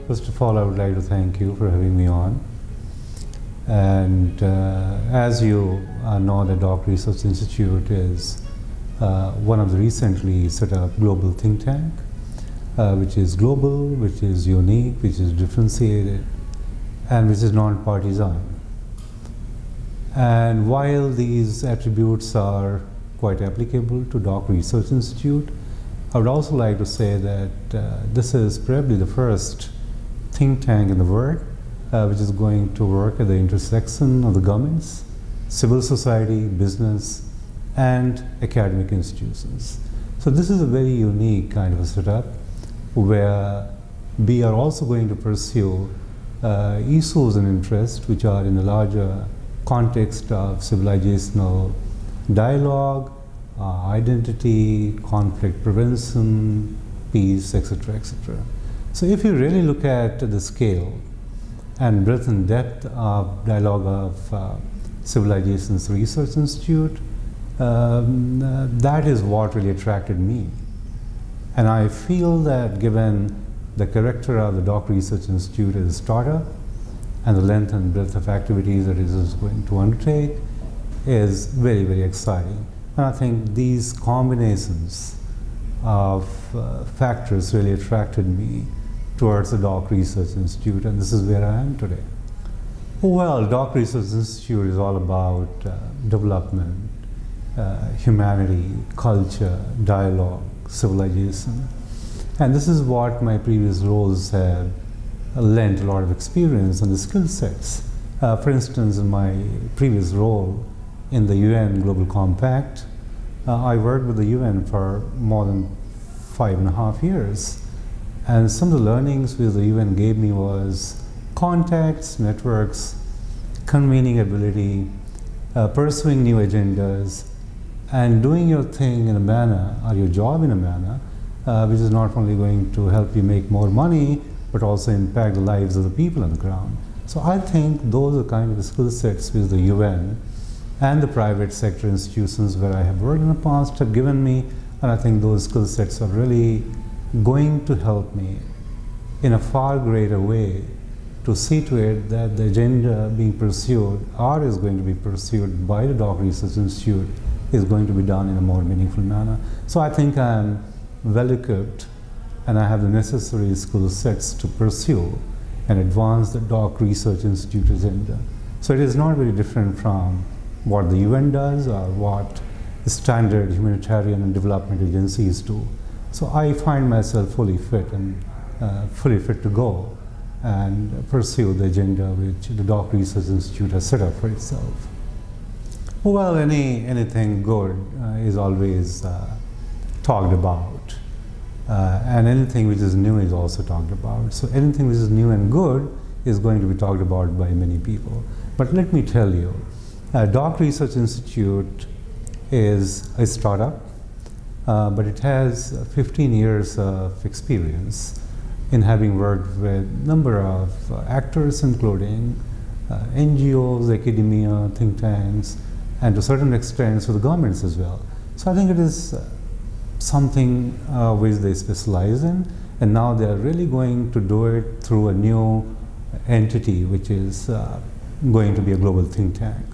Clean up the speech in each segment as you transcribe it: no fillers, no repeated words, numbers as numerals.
First of all, I would like to thank you for having me on. And as you know, the DoC Research Institute is one of the recently set up global think tank, which is global, which is unique, which is differentiated, and which is non-partisan. And while these attributes are quite applicable to DoC Research Institute, I would also like to say that this is probably the first think tank in the world which is going to work at the intersection of the governments, civil society, business, and academic institutions. So this is a very unique kind of a setup where we are also going to pursue issues and interests which are in the larger context of civilizational dialogue, identity, conflict prevention, peace, etc., etc. So if you really look at the scale and breadth and depth of dialogue of Civilizations Research Institute, that is what really attracted me. And I feel that given the character of the DoC Research Institute as a startup and the length and breadth of activities that it is going to undertake is very, very exciting. And I think these combinations of factors really attracted me towards the DoC Research Institute, and this is where I am today. Well, DoC Research Institute is all about development, humanity, culture, dialogue, civilization. And this is what my previous roles have lent a lot of experience and the skill sets. For instance, in my previous role in the UN Global Compact, I worked with the UN for more than 5.5 years. And some of the learnings which the UN gave me was contacts, networks, convening ability, pursuing new agendas, and doing your thing in a manner, or your job in a manner, which is not only going to help you make more money, but also impact the lives of the people on the ground. So I think those are kind of the skill sets which the UN and the private sector institutions where I have worked in the past have given me, and I think those skill sets are really going to help me in a far greater way to see to it that the agenda being pursued or is going to be pursued by the DoC Research Institute is going to be done in a more meaningful manner. So I think I'm well equipped and I have the necessary skill sets to pursue and advance the DoC Research Institute agenda. So it is not very different from what the UN does or what standard humanitarian and development agencies do. So I find myself fully fit and fully fit to go and pursue the agenda which the DoC Research Institute has set up for itself. Well, anything good is always talked about, and anything which is new is also talked about. So anything which is new and good is going to be talked about by many people. But let me tell you, DoC Research Institute is a startup, but it has 15 years of experience in having worked with a number of actors, including NGOs, academia, think tanks, and to a certain extent with the governments as well. So I think it is something which they specialize in, and now they are really going to do it through a new entity which is going to be a global think tank.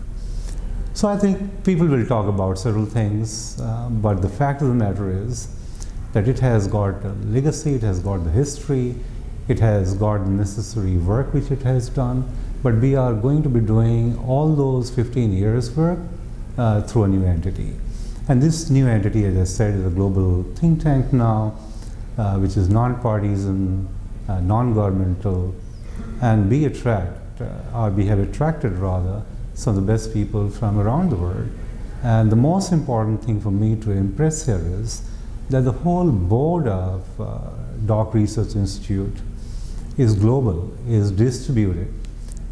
So I think people will talk about several things, but the fact of the matter is that it has got a legacy, it has got the history, it has got the necessary work which it has done, but we are going to be doing all those 15 years work through a new entity. And this new entity, as I said, is a global think tank now, which is non-partisan, non-governmental, and we attract, or we have attracted rather, some of the best people from around the world. And the most important thing for me to impress here is that the whole board of DoC Research Institute is global, is distributed,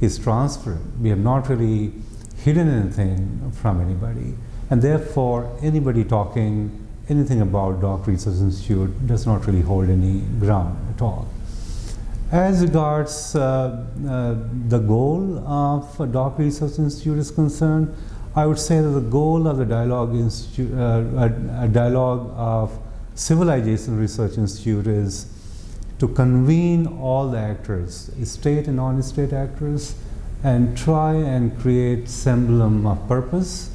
is transparent. We have not really hidden anything from anybody. And therefore, anybody talking anything about DoC Research Institute does not really hold any ground at all. As regards the goal of DoC Research Institute is concerned, I would say that the goal of the Dialogue of Civilization Research Institute is to convene all the actors, state and non-state actors, and try and create semblum of purpose,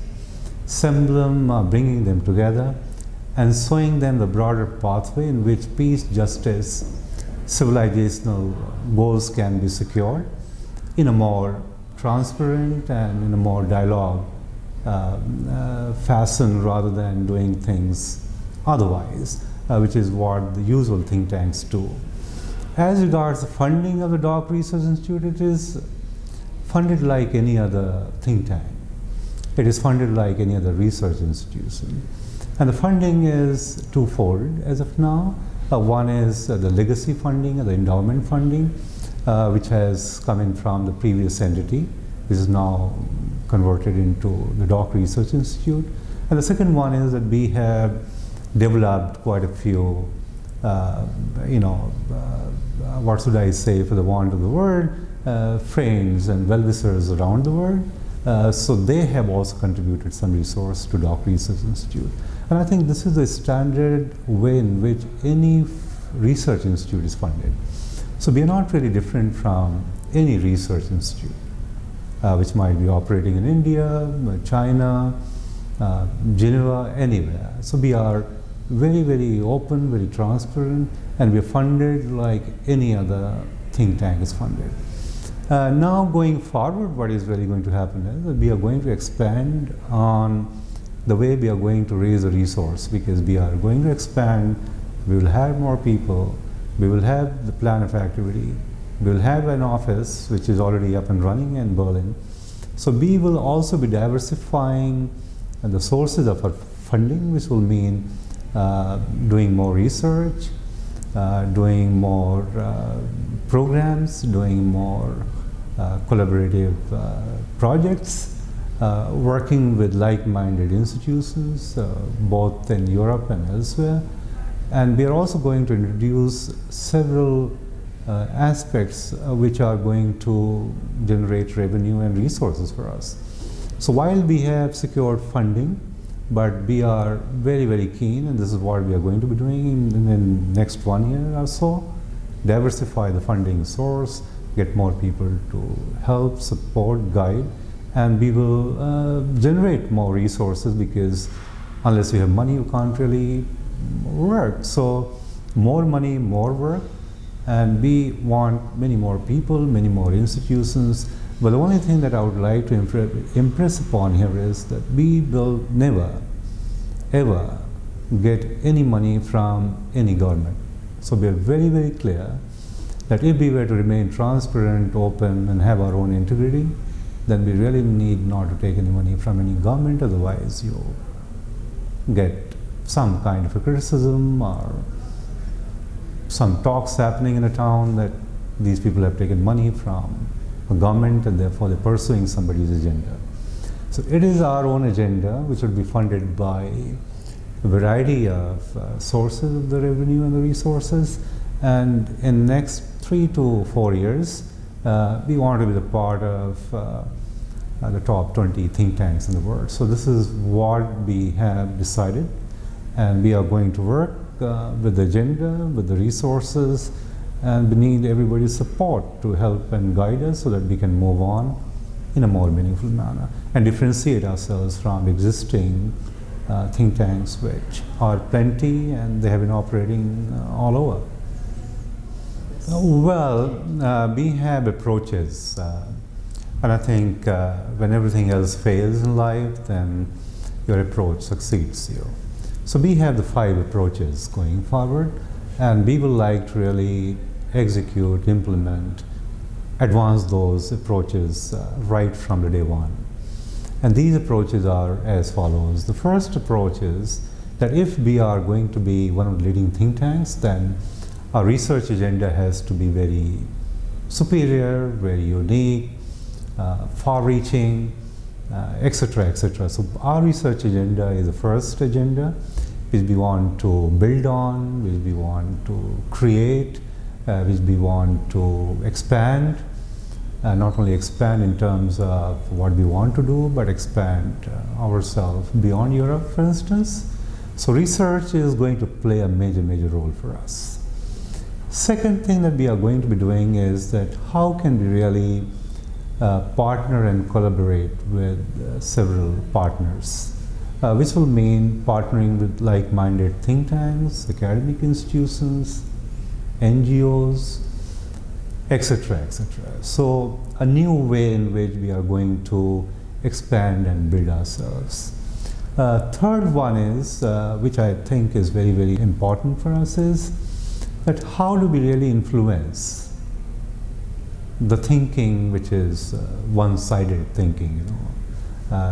semblum of bringing them together and showing them the broader pathway in which peace, justice, civilizational goals can be secured in a more transparent and in a more dialogue fashion rather than doing things otherwise, which is what the usual think tanks do. As regards the funding of the DoC Research Institute, it is funded like any other think tank. It is funded like any other research institution. And the funding is twofold as of now. One is the legacy funding, the endowment funding, which has come in from the previous entity, which is now converted into the DoC Research Institute. And the second one is that we have developed quite a few, what should I say for the want of the word, friends and well-wishers around the world. So they have also contributed some resource to DoC Research Institute. And I think this is the standard way in which any research institute is funded. So we are not really different from any research institute, which might be operating in India, China, Geneva, anywhere. So we are very, very open, very transparent, and we are funded like any other think tank is funded. Now going forward, what is really going to happen is that we are going to expand on the way we are going to raise a resource, because we are going to expand, we will have more people, we will have the plan of activity, we will have an office which is already up and running in Berlin. So we will also be diversifying the sources of our funding, which will mean doing more research, doing more programs, doing more collaborative projects, working with like-minded institutions, both in Europe and elsewhere. And we are also going to introduce several aspects which are going to generate revenue and resources for us. So while we have secured funding, but we are very, very keen, and this is what we are going to be doing in the next 1 year or so, diversify the funding source, get more people to help, support, guide, and we will generate more resources, because unless you have money, you can't really work. So more money, more work, and we want many more people, many more institutions. But the only thing that I would like to impress upon here is that we will never, ever get any money from any government. So we are very, very clear that if we were to remain transparent, open, and have our own integrity, then we really need not to take any money from any government. Otherwise, you get some kind of a criticism or some talks happening in a town that these people have taken money from a government and therefore they're pursuing somebody's agenda. So it is our own agenda, which would be funded by a variety of sources of the revenue and the resources. And in the next 3 to 4 years, we want to be the part of the top 20 think tanks in the world. So this is what we have decided, and we are going to work with the agenda, with the resources, and we need everybody's support to help and guide us so that we can move on in a more meaningful manner and differentiate ourselves from existing think tanks, which are plenty and they have been operating all over. Well, we have approaches, and I think when everything else fails in life, then your approach succeeds you. So we have the 5 approaches going forward, and we would like to really execute, implement, advance those approaches right from the day one. And these approaches are as follows. The first approach is that if we are going to be one of the leading think tanks, then our research agenda has to be very superior, very unique, far-reaching, etc., etc. So our research agenda is the first agenda, which we want to build on, which we want to create, which we want to expand, not only expand in terms of what we want to do, but expand ourselves beyond Europe, for instance. So research is going to play a major, major role for us. Second thing that we are going to be doing is that how can we really partner and collaborate with several partners, which will mean partnering with like-minded think tanks, academic institutions, NGOs, etc., etc. So a new way in which we are going to expand and build ourselves. Third one is, which I think is very, very important for us, is that how do we really influence the thinking which is one-sided thinking,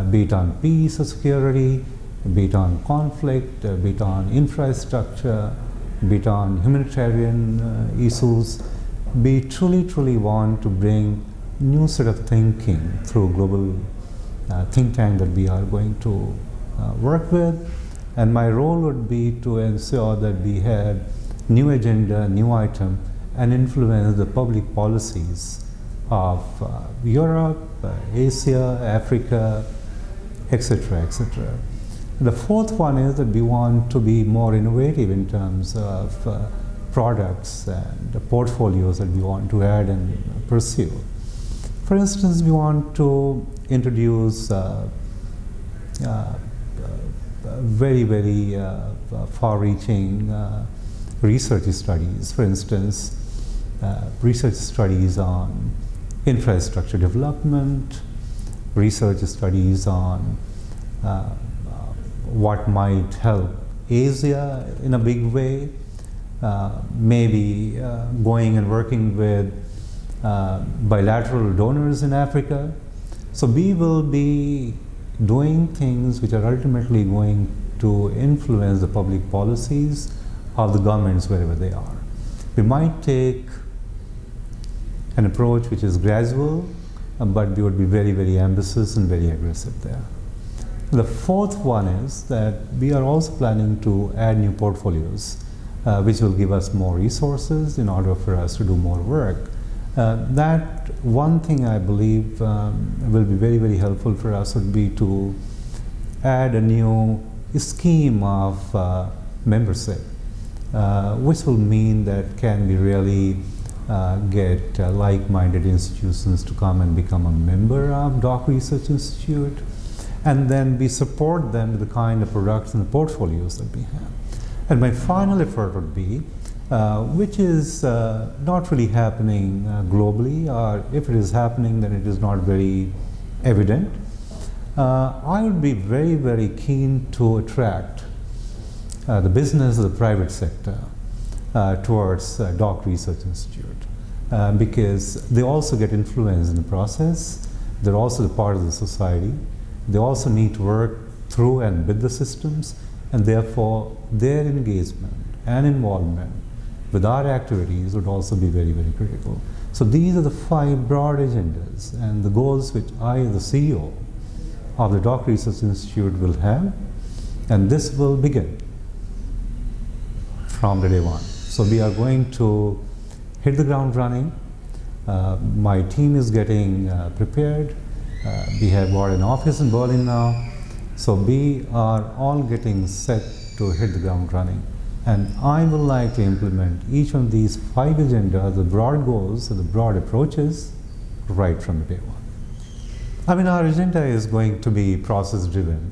be it on peace or security, be it on conflict, be it on infrastructure, be it on humanitarian issues. We truly want to bring new set of thinking through global think tank that we are going to work with, and my role would be to ensure that we have new agenda, new item, and influence the public policies of Europe, Asia, Africa, etc., etc. The fourth one is that we want to be more innovative in terms of products and the portfolios that we want to add and pursue. For instance, we want to introduce very, very far-reaching research studies. For instance, research studies on infrastructure development, research studies on what might help Asia in a big way, maybe going and working with bilateral donors in Africa. So we will be doing things which are ultimately going to influence the public policies of the governments wherever they are. We might take an approach which is gradual, but we would be very, very ambitious and very aggressive there. The fourth one is that we are also planning to add new portfolios, which will give us more resources in order for us to do more work. That one thing I believe will be very, very helpful for us would be to add a new scheme of membership, which will mean that can we really get like-minded institutions to come and become a member of DoC Research Institute, and then we support them with the kind of products and the portfolios that we have. And my final effort would be, which is not really happening globally, or if it is happening, then it is not very evident. I would be very, very keen to attract the business of the private sector towards DoC Research Institute, because they also get influence in the process. They're also a part of the society. They also need to work through and with the systems, and therefore their engagement and involvement with our activities would also be very, very critical. So these are the 5 broad agendas and the goals which I, the CEO of the DoC Research Institute, will have, and this will begin from the day one. So we are going to hit the ground running. My team is getting prepared. We have got an office in Berlin now, so we are all getting set to hit the ground running. And I would like to implement each of these 5 agendas, the broad goals and the broad approaches, right from day one. I mean, our agenda is going to be process-driven.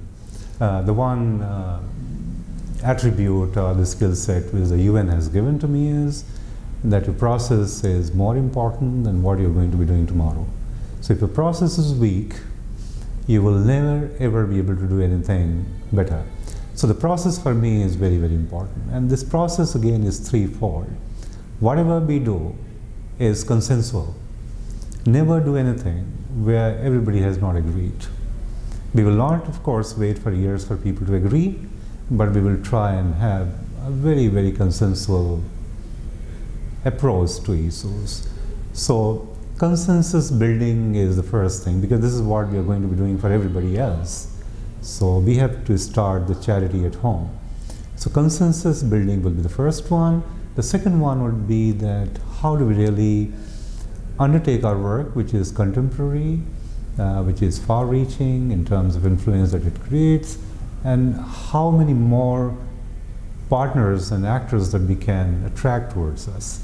The one attribute or the skill set which the UN has given to me is that your process is more important than what you're going to be doing tomorrow. So if your process is weak, you will never ever be able to do anything better. So the process for me is very, very important. And this process again is threefold. Whatever we do is consensual. Never do anything where everybody has not agreed. We will not, of course, wait for years for people to agree, but we will try and have a very, very consensual approach to issues. So consensus building is the first thing, because this is what we are going to be doing for everybody else. So we have to start the charity at home. So consensus building will be the first one. The second one would be that how do we really undertake our work, which is contemporary, which is far-reaching in terms of influence that it creates, and how many more partners and actors that we can attract towards us.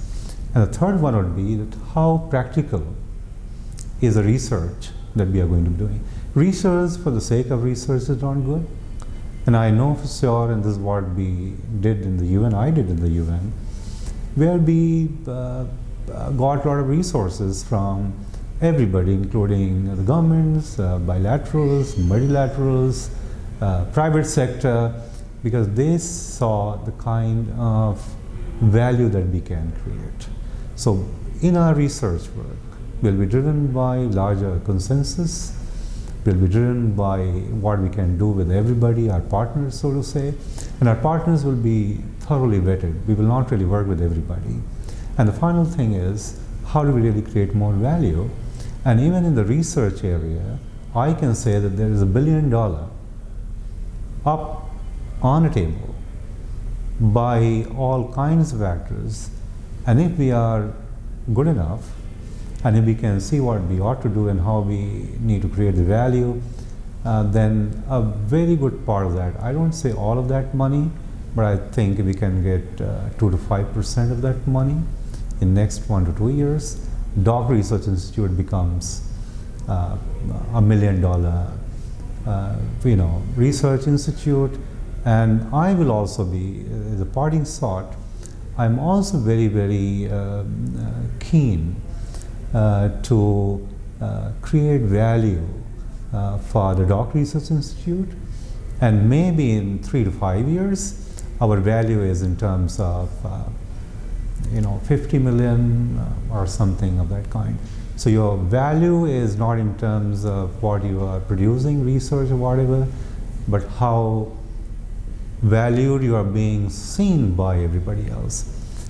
And the third one would be that how practical is the research that we are going to be doing. Research for the sake of research is not good. And I know for sure, and this is what we did in the UN, I did in the UN, where we got a lot of resources from everybody, including the governments, bilaterals, multilaterals, private sector, because they saw the kind of value that we can create. So in our research work, we'll be driven by larger consensus, we'll be driven by what we can do with everybody, our partners, so to say, and our partners will be thoroughly vetted. We will not really work with everybody. And the final thing is, how do we really create more value? And even in the research area, I can say that there is $1 billion up on a table by all kinds of actors, and if we are good enough, and if we can see what we ought to do and how we need to create the value, then a very good part of that, I don't say all of that money, but I think we can get 2 to 5% of that money in next 1 to 2 years. DoC Research Institute becomes $1 million research institute. And I will also be, as a parting thought, I'm also very, very keen to create value for the DoC Research Institute, and maybe in 3 to 5 years, our value is in terms of 50 million or something of that kind. So your value is not in terms of what you are producing, research or whatever, but how valued you are being seen by everybody else.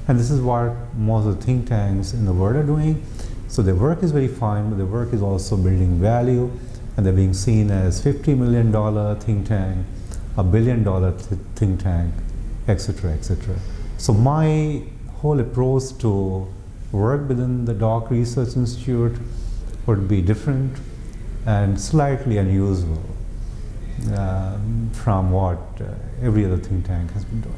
And this is what most of the think tanks in the world are doing. So their work is very fine, but their work is also building value, and they're being seen as $50 million think tank, $1 billion think tank, etc., etc. So my whole approach to work within the DoC Research Institute would be different and slightly unusual from what every other think tank has been doing.